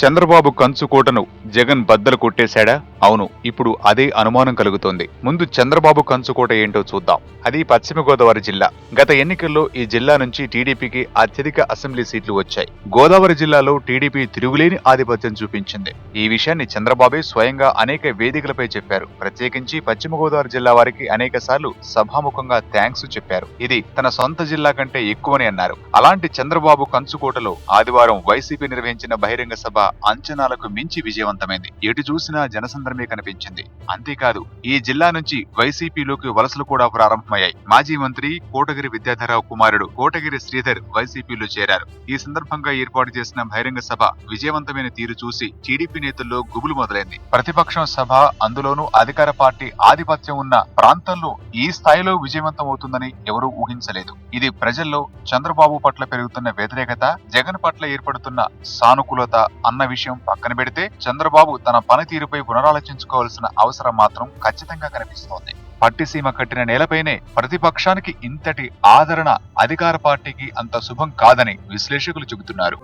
చంద్రబాబు కంచుకోటను జగన్ బద్దలు కొట్టేశాడా? అవును, ఇప్పుడు అదే అనుమానం కలుగుతోంది. ముందు చంద్రబాబు కంచుకోట ఏంటో చూద్దాం. అది పశ్చిమ గోదావరి జిల్లా. గత ఎన్నికల్లో ఈ జిల్లా నుంచి టీడీపీకి అత్యధిక అసెంబ్లీ సీట్లు వచ్చాయి. గోదావరి జిల్లాలో టీడీపీ తిరుగులేని ఆధిపత్యం చూపించింది. ఈ విషయాన్ని చంద్రబాబే స్వయంగా అనేక వేదికలపై చెప్పారు. ప్రత్యేకించి పశ్చిమ గోదావరి జిల్లా వారికి అనేక సార్లు సభాముఖంగా థ్యాంక్స్ చెప్పారు. ఇది తన సొంత జిల్లా కంటే ఎక్కువని అన్నారు. అలాంటి చంద్రబాబు కంచుకోటలో ఆదివారం వైసీపీ నిర్వహించిన బహిరంగ సభ అంచనాలకు మించి విజయవంతమైంది. ఎటు చూసినా జనసంద్రమే కనిపించింది. అంతేకాదు, ఈ జిల్లా నుంచి వైసీపీలోకి వలసలు కూడా ప్రారంభమయ్యాయి. మాజీ మంత్రి కోటగిరి విద్యాధరరావు కుమారుడు కోటగిరి శ్రీధర్ వైసీపీలో చేరారు. ఈ సందర్భంగా ఏర్పాటు చేసిన బహిరంగ సభ విజయవంతమైన తీరు చూసి టీడీపీ నేతల్లో గుబులు మొదలైంది. ప్రతిపక్షం సభ, అందులోనూ అధికార పార్టీ ఆధిపత్యం ఉన్న ప్రాంతంలో ఈ స్థాయిలో విజయవంతం అవుతుందని ఎవరూ ఊహించలేదు. ఇది ప్రజల్లో చంద్రబాబు పట్ల పెరుగుతున్న వ్యతిరేకత, జగన్ పట్ల ఏర్పడుతున్న సానుకూలత అన్న విషయం పక్కన పెడితే చంద్రబాబు తన పనితీరుపై పునరాలోచించుకోవాల్సిన అవసరం మాత్రం ఖచ్చితంగా కనిపిస్తోంది. పట్టిసీమ కట్టిన నేలపైనే ప్రతిపక్షానికి ఇంతటి ఆదరణ అధికార పార్టీకి అంత శుభం కాదని విశ్లేషకులు చెబుతున్నారు.